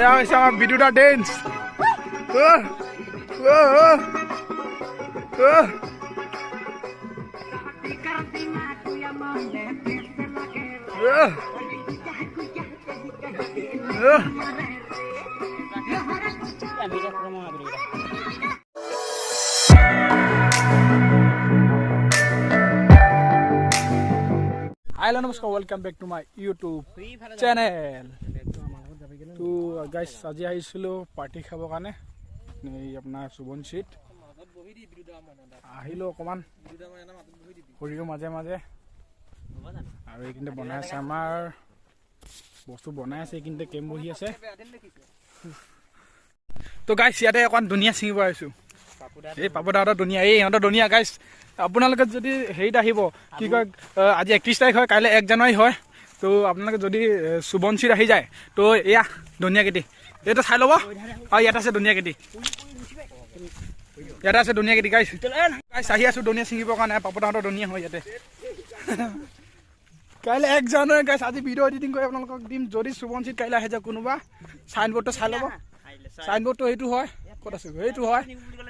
এয়া হৈছে আমাৰ বিদুতা dance Hello, namaskar. Welcome back to my YouTube channel. To guys, আজি আহিছিলো পাৰ্টি খাব কাৰণে এই আপোনাৰ সুবনশিত আহিলো অকমান হৰিও মাজে মাজে আৰু এইখিনিতে বনাই আছে আমাৰ বস্তু বনাই আছে এইখিনিতে কেম বহি আছে তো গাইছ ইয়াতে অকমান দুনিয়া ছিঙিব আহিছো এই পাপদাহঁতৰ দুনিয়া এই ইহঁতৰ দুনিয়া গাইছ আপোনালোকে যদি হেৰিত আহিব কি কয় আজি 31 তাৰিখ হয় কাইলৈ 1 জানুৱাৰী হয় তো আপোনালোকে যদি সুবনশিত আহি যায় তো এয়া দুনিয়া কেটি এটা চাই ল'ব আৰু ইয়াত আছে দুনিয়া কেটি ইয়াত আছে দুনিয়া কেটি গাইছ গাইছ আহি আছো দুনিয়া ছিঙিবৰ কাৰণে পাপদাহঁতৰ দুনিয়া হয় ইয়াতে কাইলৈ 1 জানুৱাৰী গাইছ আজি ভিডিঅ' এডিটিং কৰি আপোনালোকক দিম যদি সুবনশিত কাইলৈ আহে যায় কোনোবা চাইনবোৰ্ডটো চাই ল'ব চাইনবোৰ্ডটো এইটো হয় ক'ত আছে এইটো হয়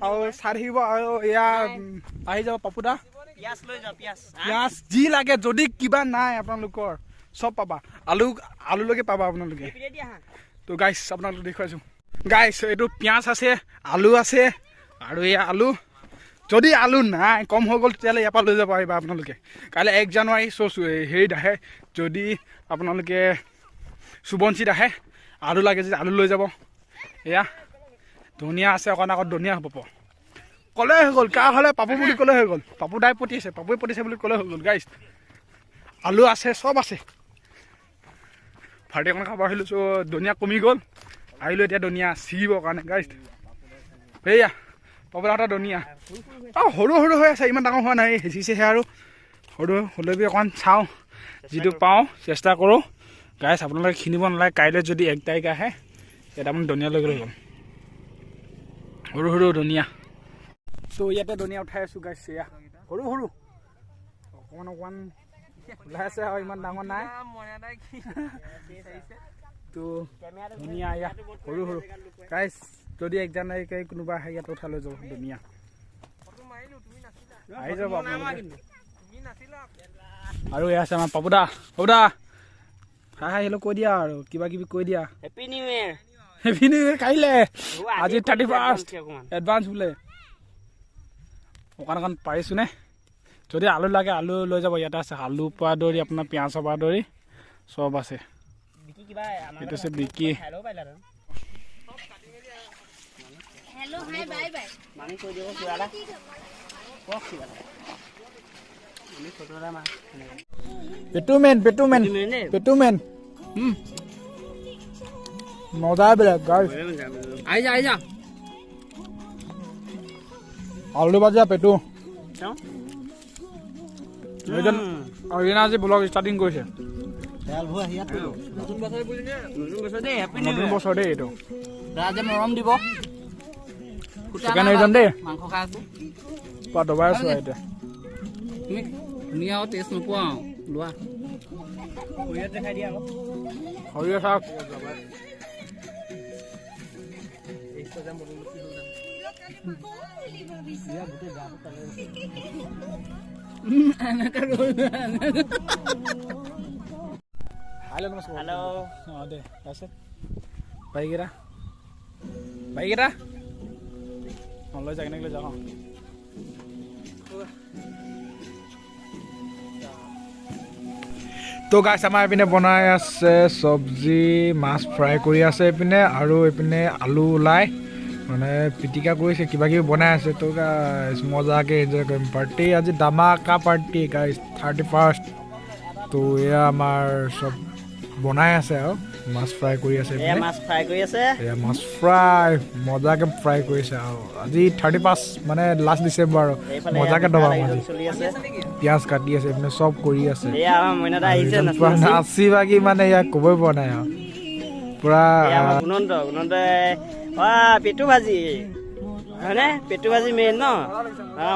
আৰু চাই থাকিব আৰু এয়া আহি যাব পাপুদা পিয়াজ লৈ যাও পিয়াজ যি লাগে যদি কিবা নাই আপোনালোকৰ সব পাবা আলুলৈকে পাবা আপোনালোকে তো গাইছ আপোনালোক দেখুৱাইছো গাইছ এইটো পিয়াজ আছে আলু আছে আৰু এয়া আলু যদি আলু নাই কম হৈ গ'ল তেতিয়াহ'লে ইয়াৰ পৰা লৈ যাব পাৰিবা আপোনালোকে কাইলৈ 1 জানুৱাৰী হেৰিত আহে যদি আপোনালোকে সুবনশিত আহে আলু লাগে যদি আলু লৈ যাব এয়া ধনিয়া আছে অকণ আগত ধনিয়া হ'ব ক'লে হৈ গ'ল কাৰ হ'লে পাপু বুলি ক'লে হৈ গ'ল পাপু দাই পতিছে পাপুৱে পতিছে বুলি ক'লে হৈ গ'ল গাইছ আলু আছে চব আছে ভাৰতীয় অকণ খাব আহিলোঁ চ' ধনিয়া কমি গ'ল আহিলোঁ এতিয়া ধনিয়া ছিগিবৰ কাৰণে গাইছ সেয়া পাপুদাহঁতৰ ধনিয়া সৰু সৰু হৈ আছে ইমান ডাঙৰ হোৱা নাই হেঁচিছেহে আৰু সৰু হ'লেবি অকণ চাওঁ যিটো পাওঁ চেষ্টা কৰোঁ গাইছ আপোনালোকে কিনিব নালাগে কাইলৈ যদি 1 তাৰিখ আহে তেতিয়া আপুনি ধনিয়া লৈ গ'লে হ'ল সৰু সৰু ধনিয়া তো ইয়াতে ধনিয়া উঠাই আছোঁ গাইছ এয়া সৰু সৰু অকণমান অকণমান ওলাই আছে আৰু ইমান ডাঙৰ নাই তো ধনিয়া এয়া সৰু সৰু গাইছ যদি 1 জানুৱাৰীকে কোনোবা আহে ইয়াত উঠাই লৈ যাব ধনিয়া আহি যাব আপোনালোকে আৰু এয়া আছে আমাৰ পাপুদা হাই হেল্ল' কৈ দিয়া আৰু কিবা কিবি কৈ দিয়া হেপী নিউ ইয়েৰ কাইলৈ আজি 31 এডভান্স বোলে অকণ পাৰিছোঁ নে যদি আলু লাগে আলু লৈ যাব ইয়াতে আছে আলু পৰা ধৰি আপোনাৰ পিঁয়াজৰ পৰা ধৰি চব আছে এইটো আছে বিকি পেটুমেন মজা বেলেগ গাইছ আহি যা আলু ভাজা পেটু আজি ব্লগ ষ্টাৰ্টিং কৰিছে নতুন বছৰ দেই এইটো মৰম দিব দেই মাংস খাই আছো পুৰা দবাই আছো এতিয়া ধুনীয়া টেষ্ট নোপোৱা লোৱা সৰিয়হ দেখাই দিয়া আকৌ সৰিয়হ চাওক Halo mas. Halo. Oh deh, kasih. Baik kira. Lo jangan lo jangan. তো গাইছ আমাৰ এইপিনে বনাই আছে চব্জি মাছ ফ্ৰাই কৰি আছে এইপিনে আৰু এইপিনে আলু ওলাই মানে পিটিকা কৰিছে কিবা কিবি বনাই আছে তো গাইছ মজাকে এনজয় কৰিম পাৰ্টি আজি দামাকা পাৰ্টি গাইছ 31st তো এয়া আমাৰ চব বনাই আছে আৰু মাছ ফ্ৰাই কৰি আছে মাছ ফ্ৰাই মজাকে ফ্ৰাই কৰিছে আৰু আজি 31 মানে লাষ্ট ডিচেম্বৰ আৰু মজাকে দবাম আজি পিঁয়াজ কাটি আছে এইপিনে চব কৰি আছে নাচি বাগি মানে ইয়াক ক'বই পৰা নাই আৰু পুৰা পেটু ভাজি হয়নে পেটু ভাজি মেইন ন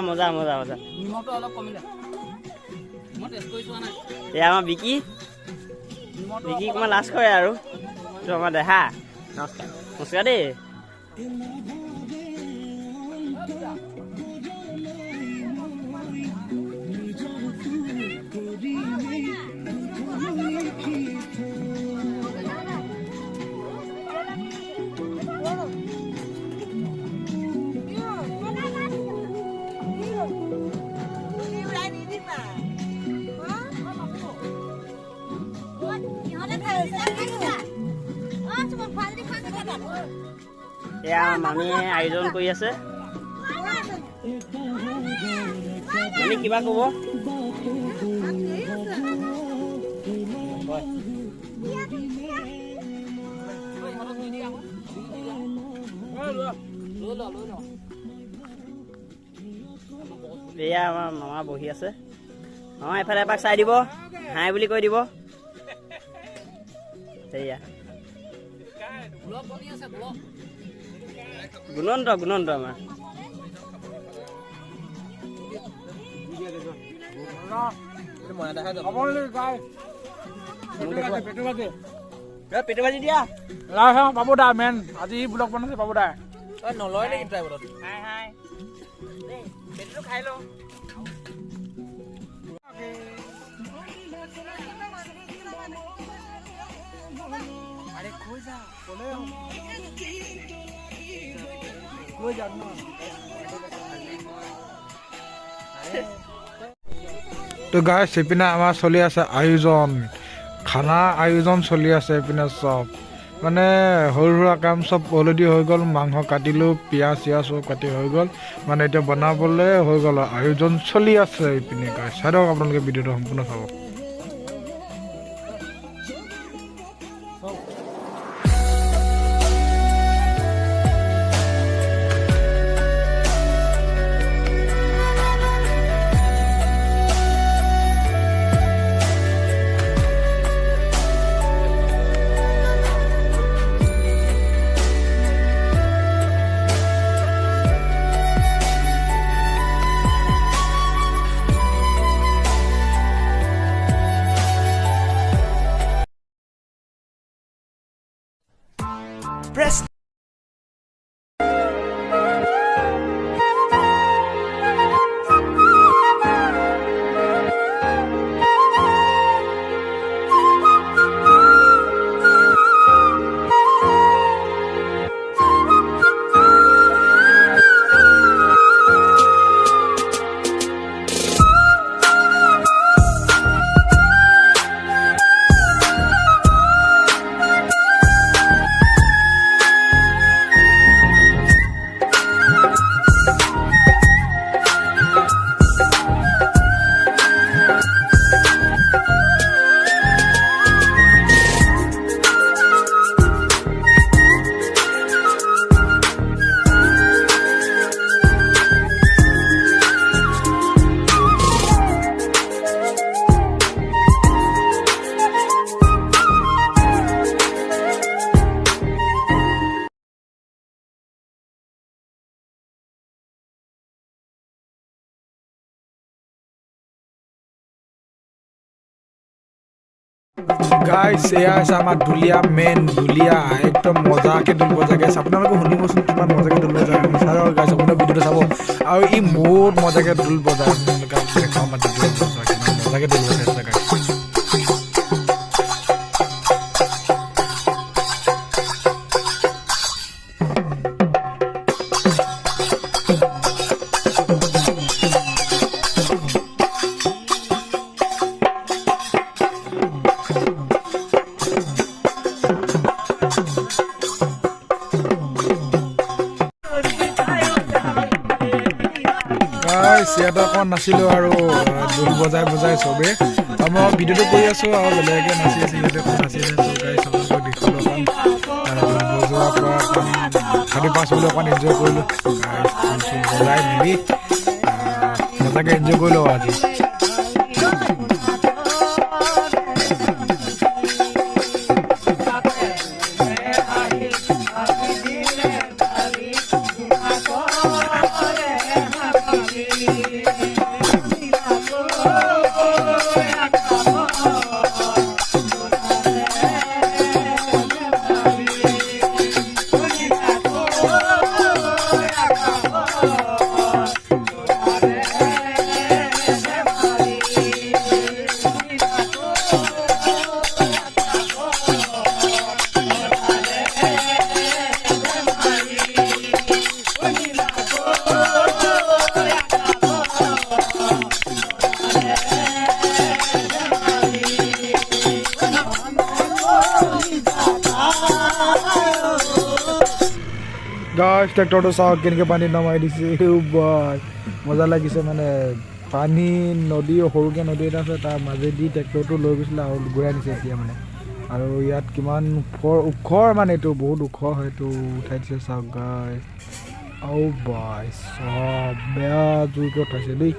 মজা এয়া আমাৰ বিকি অকণমান লাজ কৰে আৰু আমাৰ দেহা নমস্কাৰ দেই। এয়া মামীয়ে আয়োজন কৰি আছে। মামী কিবা ক'ব? এয়া আমাৰ মামা বহি আছে। মামা এফালে এপাক চাই দিব, হাই বুলি কৈ দিব। সেয়া গুণন্ত আমাৰ পেটু ভাজি দিয়া বাবু দা মেন আজি ব্লগ বনাইছে বাবু দা নলয় নেকি ড্ৰাইভাৰত? পেটুটো খাই লওঁ। তো গাইছ এইপিনে আমাৰ চলি আছে আয়োজন, খানা আয়োজন চলি আছে। এইপিনে চব মানে সৰু সুৰা কাম চব অলৰেডি হৈ গ'ল। মাংস কাটিলোঁ, পিঁয়াজ চিয়াজ চব কাটি হৈ গ'ল। মানে এতিয়া বনাবলৈ হৈ গ'ল, আয়োজন চলি আছে এইপিনে গাইছ। চাই দিয়ক আপোনালোকে ভিডিঅ'টো সম্পূৰ্ণ চাব। Press গাইছ এয়া আছে আমাৰ ঢুলীয়া মেইন ঢুলীয়া একদম মজাকে ঢোল বজাই গাইছ। আপোনালোকে শুনিবচোন কিমান মজাকে ঢোল বজাই চাব গাইছ। আপোনাৰ ভিডিঅ'টো চাব আৰু ই বহুত মজাকে ঢোল বজাই। আপোনালোকে দেখাওঁ মানে কিমান মজাকে ঢোল বজাইছে গাইছ। ইয়াতে অকণ নাছিলোঁ আৰু ঢোল বজাই বজাই চবেই মই ভিডিঅ'টো কৰি আছোঁ আৰু বেলেগে নাচি আছে। সিহঁতে অকণ নাচি আছে চৰকাৰী চবক দেখিলোঁ অকণ ঢোল বজোৱাৰ পৰা অকণ 5:30 বুলি অকণ এনজয় কৰিলোঁ। বজাই মেলি মজাকৈ এনজয় কৰিলোঁ আজি। গাছ ট্ৰেক্টৰটো চাওক কেনেকৈ পানী নমাই দিছে বাই মজা লাগিছে মানে পানী নদী সৰুকৈ নদী এটা আছে তাৰ মাজেদি ট্ৰেক্টৰটো লৈ গৈছিলে আৰু গৈ আনিছে এতিয়া মানে আৰু ইয়াত কিমান ওখৰ মানে এইটো বহুত ওখ হয় এইটো উঠাই দিছে চাওক গাছ আৰু বাই চব বেয়া জোৰকৈ উঠাইছে দেই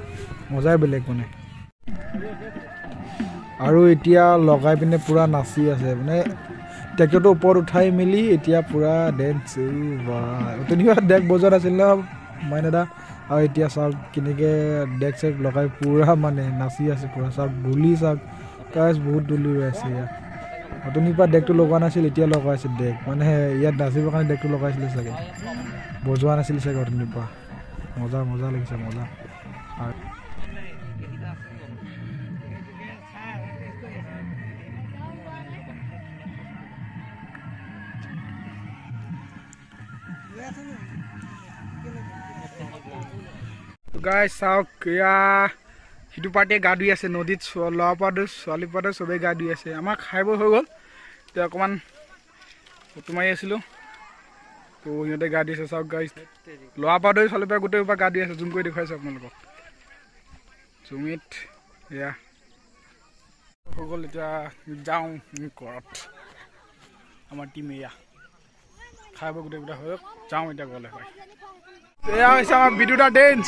মজাই বেলেগ মানে আৰু এতিয়া লগাই পিনে পূৰা নাচি আছে মানে ট্ৰেক্টৰটো ওপৰত উঠাই মেলি এতিয়া পূৰা ডেন্স তেনেকুৱা ডেক বজোৱা আছিল ন মাইন দাদা আৰু এতিয়া চাওক কেনেকৈ ডেক চেক লগাই পূৰা মানে নাচি আছে পূৰা চাওক দুলি চাওক গাছ বহুত দুলি হৈ আছে ইয়াত অতনিৰ পৰা ডেকটো লগোৱা নাছিল এতিয়া লগাইছে ডেক মানে ইয়াত নাচিবৰ কাৰণে ডেকটো লগাইছিলে চাগে বজোৱা নাছিল চাগে অতনিৰ পৰা মজা মজা লাগিছে মজা আৰু গাইজ চাওক এয়া সিটো পাৰ্টিয়ে গা ধুই আছে নদীত ল'ৰা পাৰ্টি ছোৱালী পাৰ্টি চবেই গা ধুই আছে আমাৰ খাই বৈ হৈ গ'ল এতিয়া অকণমান ফটো মাৰি আছিলোঁ তো সিহঁতে গা ধুই আছে চাওক গাইজ ল'ৰা পাৰ্টি ছোৱালী পাৰ্টি গোটেই পৰা গা ধুই আছে জুম কৰি দেখুৱাইছোঁ আপোনালোকক জুমিত এয়া হৈ গ'ল এতিয়া যাওঁ ঘৰত আমাৰ টিম এয়া খাই বৈ গোটেইকেইটা হৈ যাওঁ এতিয়া গ'লে হয় এয়া হৈছে আমাৰ বিদুদা ডেন্স